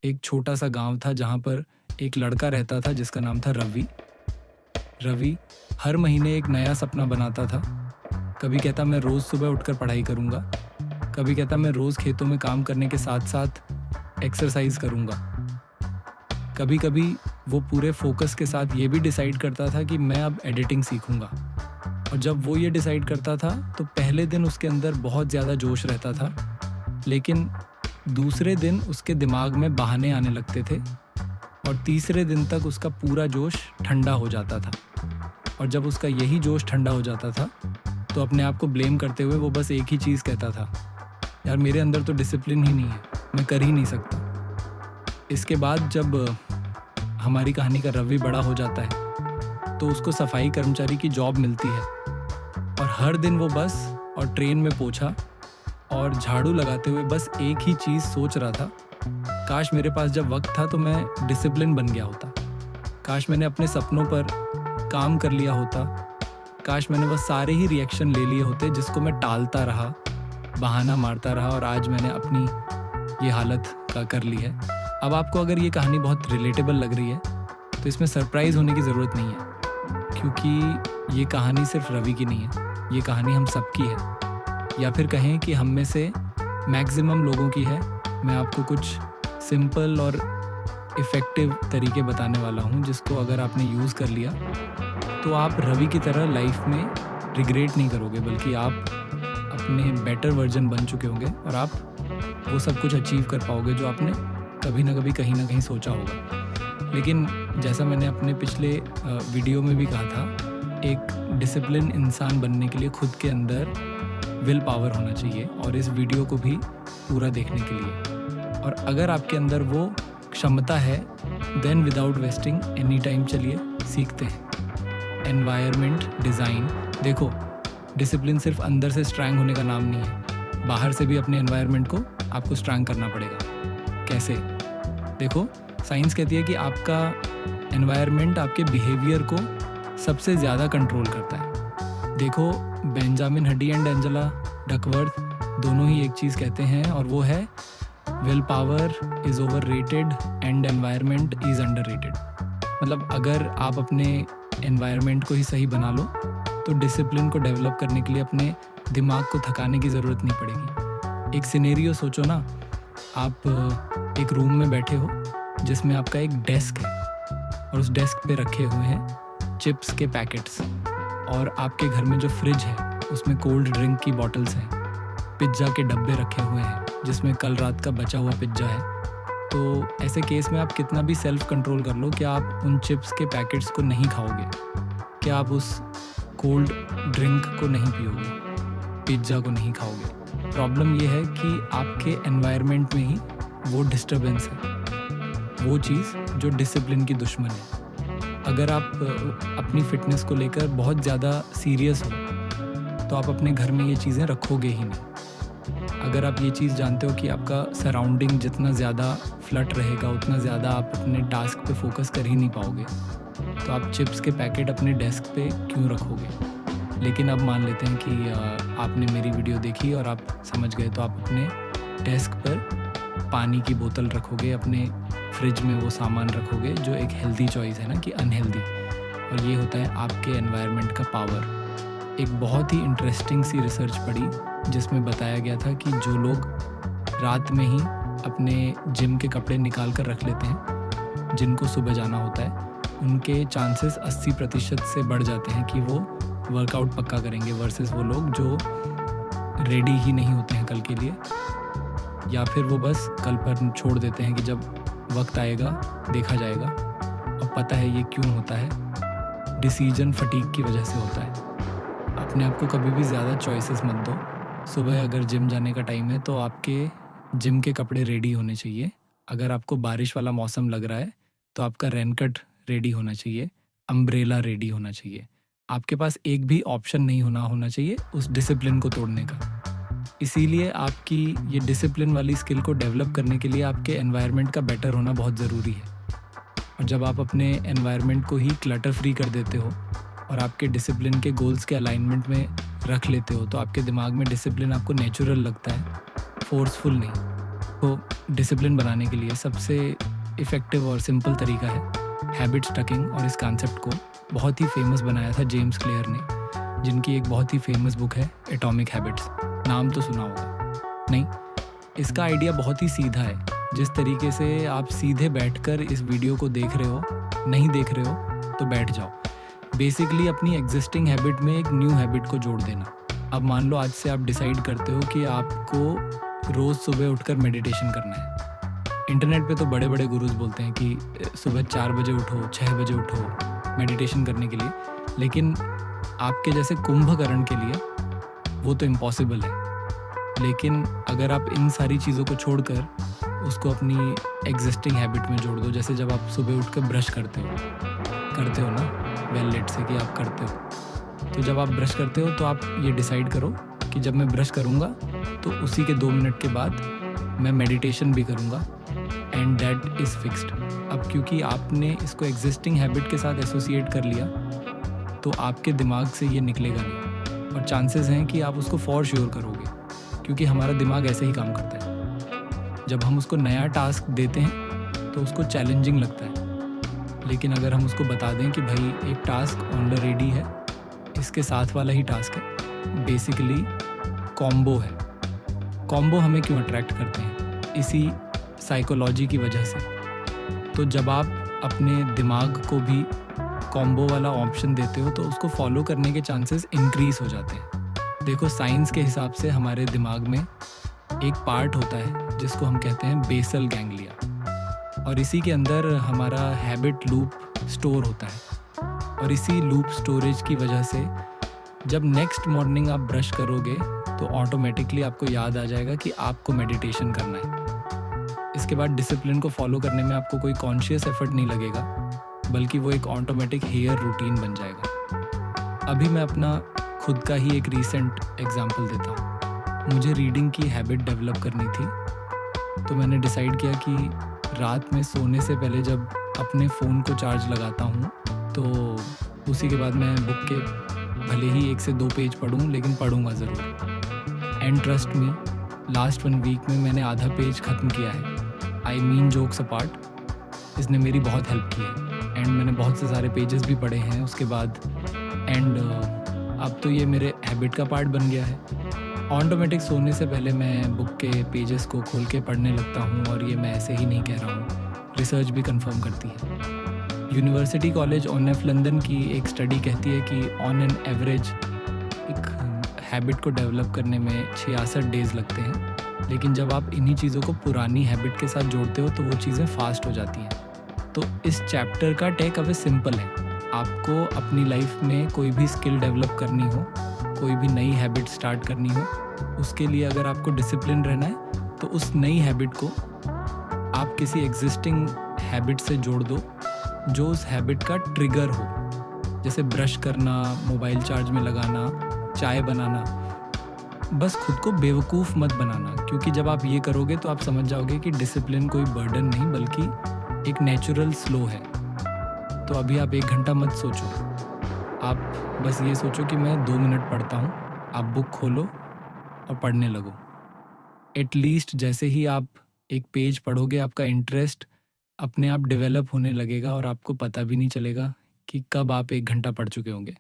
एक छोटा सा गांव था जहां पर एक लड़का रहता था जिसका नाम था रवि। रवि हर महीने एक नया सपना बनाता था। कभी कहता मैं रोज़ सुबह उठकर पढ़ाई करूंगा, कभी कहता मैं रोज़ खेतों में काम करने के साथ साथ एक्सरसाइज करूंगा। कभी कभी वो पूरे फोकस के साथ ये भी डिसाइड करता था कि मैं अब एडिटिंग सीखूंगा। और जब वो ये डिसाइड करता था तो पहले दिन उसके अंदर बहुत ज़्यादा जोश रहता था, लेकिन दूसरे दिन उसके दिमाग में बहाने आने लगते थे और तीसरे दिन तक उसका पूरा जोश ठंडा हो जाता था। और जब उसका यही जोश ठंडा हो जाता था तो अपने आप को ब्लेम करते हुए वो बस एक ही चीज़ कहता था, यार मेरे अंदर तो डिसिप्लिन ही नहीं है, मैं कर ही नहीं सकता। इसके बाद जब हमारी कहानी का रवि बड़ा हो जाता है तो उसको सफाई कर्मचारी की जॉब मिलती है और हर दिन वो बस और ट्रेन में पोछा और झाड़ू लगाते हुए बस एक ही चीज़ सोच रहा था, काश मेरे पास जब वक्त था तो मैं डिसिप्लिन बन गया होता, काश मैंने अपने सपनों पर काम कर लिया होता, काश मैंने बस सारे ही रिएक्शन ले लिए होते जिसको मैं टालता रहा, बहाना मारता रहा और आज मैंने अपनी ये हालत का कर ली है। अब आपको अगर ये कहानी बहुत रिलेटेबल लग रही है तो इसमें सरप्राइज़ होने की ज़रूरत नहीं है, क्योंकि ये कहानी सिर्फ रवि की नहीं है, ये कहानी हम सबकी है, या फिर कहें कि हम में से मैक्सिमम लोगों की है। मैं आपको कुछ सिंपल और इफ़ेक्टिव तरीके बताने वाला हूँ जिसको अगर आपने यूज़ कर लिया तो आप रवि की तरह लाइफ में रिग्रेट नहीं करोगे, बल्कि आप अपने बेटर वर्जन बन चुके होंगे और आप वो सब कुछ अचीव कर पाओगे जो आपने कभी ना कभी कहीं ना कहीं सोचा होगा। लेकिन जैसा मैंने अपने पिछले वीडियो में भी कहा था, एक डिसिप्लिन इंसान बनने के लिए खुद के अंदर विल पावर होना चाहिए और इस वीडियो को भी पूरा देखने के लिए। और अगर आपके अंदर वो क्षमता है then without wasting any time चलिए सीखते हैं। एनवायरनमेंट डिज़ाइन, देखो डिसिप्लिन सिर्फ अंदर से स्ट्रांग होने का नाम नहीं है, बाहर से भी अपने एनवायरनमेंट को आपको स्ट्रांग करना पड़ेगा। कैसे? देखो साइंस कहती है कि आपका एनवायरनमेंट आपके बिहेवियर को सबसे ज़्यादा कंट्रोल करता है। देखो Benjamin Hadi and Angela Duckworth दोनों ही एक चीज़ कहते हैं और वो है will power is over rated and environment is under rated. मतलब अगर आप अपने एनवायरनमेंट को ही सही बना लो तो डिसिप्लिन को डेवलप करने के लिए अपने दिमाग को थकाने की ज़रूरत नहीं पड़ेगी। एक सिनेरियो सोचो ना, आप एक रूम में बैठे हो जिसमें आपका एक डेस्क है और उस डेस्क पे रखे हुए हैं चिप्स के पैकेट्स, और आपके घर में जो फ्रिज है उसमें कोल्ड ड्रिंक की बॉटल्स हैं, पिज्ज़ा के डब्बे रखे हुए हैं जिसमें कल रात का बचा हुआ पिज्ज़ा है। तो ऐसे केस में आप कितना भी सेल्फ कंट्रोल कर लो, क्या आप उन चिप्स के पैकेट्स को नहीं खाओगे? क्या आप उस कोल्ड ड्रिंक को नहीं पियोगे? पिज्ज़ा को नहीं खाओगे? प्रॉब्लम ये है कि आपके एनवायरनमेंट में ही वो डिस्टर्बेंस है, वो चीज़ जो डिसिप्लिन की दुश्मन है। अगर आप अपनी फ़िटनेस को लेकर बहुत ज़्यादा सीरियस हो तो आप अपने घर में ये चीज़ें रखोगे ही नहीं। अगर आप ये चीज़ जानते हो कि आपका सराउंडिंग जितना ज़्यादा फ्लट रहेगा उतना ज़्यादा आप अपने टास्क पे फोकस कर ही नहीं पाओगे, तो आप चिप्स के पैकेट अपने डेस्क पे क्यों रखोगे? लेकिन अब मान लेते हैं कि आपने मेरी वीडियो देखी और आप समझ गए, तो आप अपने डेस्क पर पानी की बोतल रखोगे, अपने फ्रिज में वो सामान रखोगे जो एक हेल्दी चॉइस है ना कि अनहेल्दी। और ये होता है आपके एनवायरनमेंट का पावर। एक बहुत ही इंटरेस्टिंग सी रिसर्च पढ़ी जिसमें बताया गया था कि जो लोग रात में ही अपने जिम के कपड़े निकाल कर रख लेते हैं, जिनको सुबह जाना होता है, उनके चांसेस 80% से बढ़ जाते हैं कि वो वर्कआउट पक्का करेंगे, वर्सेस वो लोग जो रेडी ही नहीं होते हैं कल के लिए, या फिर वो बस कल पर छोड़ देते हैं कि जब वक्त आएगा देखा जाएगा। अब पता है ये क्यों होता है? डिसीजन फटीग की वजह से होता है। अपने आप को कभी भी ज़्यादा चॉइसेस मत दो। सुबह अगर जिम जाने का टाइम है तो आपके जिम के कपड़े रेडी होने चाहिए। अगर आपको बारिश वाला मौसम लग रहा है तो आपका रेनकोट रेडी होना चाहिए, अम्ब्रेला रेडी होना चाहिए। आपके पास एक भी ऑप्शन नहीं होना चाहिए उस डिसिप्लिन को तोड़ने का। इसीलिए आपकी ये डिसिप्लिन वाली स्किल को डेवलप करने के लिए आपके एनवायरनमेंट का बेटर होना बहुत ज़रूरी है। और जब आप अपने एनवायरनमेंट को ही क्लटर फ्री कर देते हो और आपके डिसिप्लिन के गोल्स के अलाइनमेंट में रख लेते हो तो आपके दिमाग में डिसिप्लिन आपको नेचुरल लगता है, फोर्सफुल नहीं। को डिसिप्लिन बनाने के लिए सबसे इफ़ेक्टिव और सिंपल तरीका है हैबिट स्टकिंग, और इस कॉन्सेप्ट को बहुत ही फेमस बनाया था जेम्स क्लियर ने, जिनकी एक बहुत ही फेमस बुक है एटॉमिक हैबिट्स। नाम तो सुना होगा। नहीं, इसका आइडिया बहुत ही सीधा है। जिस तरीके से आप सीधे बैठकर इस वीडियो को देख रहे हो, नहीं देख रहे हो तो बैठ जाओ। बेसिकली अपनी एग्जिस्टिंग हैबिट में एक न्यू हैबिट को जोड़ देना। अब मान लो आज से आप डिसाइड करते हो कि आपको रोज़ सुबह उठकर मेडिटेशन करना है। इंटरनेट पे तो बड़े बड़े गुरुज बोलते हैं कि सुबह 4 बजे उठो, 6 बजे उठो मेडिटेशन करने के लिए, लेकिन आपके जैसे कुंभकर्ण के लिए वो तो इम्पॉसिबल है। लेकिन अगर आप इन सारी चीज़ों को छोड़कर उसको अपनी एग्जिस्टिंग हैबिट में जोड़ दो, जैसे जब आप सुबह उठकर ब्रश करते हो ना, वेल लेट से कि आप करते हो, तो जब आप ब्रश करते हो तो आप ये डिसाइड करो कि जब मैं ब्रश करूँगा तो उसी के 2 मिनट के बाद मैं मेडिटेशन भी करूँगा, एंड दैट इज़ फिक्स्ड। अब क्योंकि आपने इसको एग्जिस्टिंग हैबिट के साथ एसोसिएट कर लिया तो आपके दिमाग से ये निकलेगा नहीं, और चांसेस हैं कि आप उसको फॉर श्योर करोगे, क्योंकि हमारा दिमाग ऐसे ही काम करता है। जब हम उसको नया टास्क देते हैं तो उसको चैलेंजिंग लगता है, लेकिन अगर हम उसको बता दें कि भाई एक टास्क ऑलरेडी है, इसके साथ वाला ही टास्क है, बेसिकली कॉम्बो है। कॉम्बो हमें क्यों अट्रैक्ट करते हैं? इसी साइकोलॉजी की वजह से। तो जब आप अपने दिमाग को भी कॉम्बो वाला ऑप्शन देते हो तो उसको फॉलो करने के चांसेस इंक्रीज हो जाते हैं। देखो, साइंस के हिसाब से हमारे दिमाग में एक पार्ट होता है जिसको हम कहते हैं बेसल गैंग्लिया, और इसी के अंदर हमारा हैबिट लूप स्टोर होता है। और इसी लूप स्टोरेज की वजह से जब नेक्स्ट मॉर्निंग आप ब्रश करोगे तो ऑटोमेटिकली आपको याद आ जाएगा कि आपको मेडिटेशन करना है। इसके बाद डिसिप्लिन को फॉलो करने में आपको कोई कॉन्शियस एफर्ट नहीं लगेगा, बल्कि वो एक ऑटोमेटिक हेयर रूटीन बन जाएगा। अभी मैं अपना खुद का ही एक रीसेंट एग्जांपल देता हूँ। मुझे रीडिंग की हैबिट डेवलप करनी थी, तो मैंने डिसाइड किया कि रात में सोने से पहले जब अपने फ़ोन को चार्ज लगाता हूँ तो उसी के बाद मैं बुक के भले ही 1 से 2 पेज पढूँ, लेकिन पढ़ूँगा ज़रूर। And trust me, last 1 week में मैंने आधा पेज ख़त्म किया है। आई मीन जोक्स अपार्ट, इसने मेरी बहुत हेल्प की है, एंड मैंने बहुत से सारे पेजेस भी पढ़े हैं उसके बाद। एंड अब तो ये मेरे हैबिट का पार्ट बन गया है। ऑटोमेटिक सोने से पहले मैं बुक के पेजेस को खोल के पढ़ने लगता हूँ, और ये मैं ऐसे ही नहीं कह रहा हूँ, रिसर्च भी कंफर्म करती है। यूनिवर्सिटी कॉलेज ऑफ लंदन की एक स्टडी कहती है कि ऑन एन एवरेज एक हैबिट को डेवलप करने में 66 डेज़ लगते हैं, लेकिन जब आप इन्हीं चीज़ों को पुरानी हैबिट के साथ जोड़ते हो तो वो चीज़ें फास्ट हो जाती हैं। तो इस चैप्टर का टेक अवे सिंपल है। आपको अपनी लाइफ में कोई भी स्किल डेवलप करनी हो, कोई भी नई हैबिट स्टार्ट करनी हो, उसके लिए अगर आपको डिसिप्लिन रहना है तो उस नई हैबिट को आप किसी एग्जिस्टिंग हैबिट से जोड़ दो जो उस हैबिट का ट्रिगर हो, जैसे ब्रश करना, मोबाइल चार्ज में लगाना, चाय बनाना। बस खुद को बेवकूफ़ मत बनाना, क्योंकि जब आप ये करोगे तो आप समझ जाओगे कि डिसिप्लिन कोई बर्डन नहीं बल्कि एक नेचुरल स्लो है। तो अभी आप 1 घंटा मत सोचो, आप बस ये सोचो कि मैं 2 मिनट पढ़ता हूँ। आप बुक खोलो और पढ़ने लगो। एटलीस्ट जैसे ही आप एक पेज पढ़ोगे आपका इंटरेस्ट अपने आप डेवलप होने लगेगा, और आपको पता भी नहीं चलेगा कि कब आप 1 घंटा पढ़ चुके होंगे।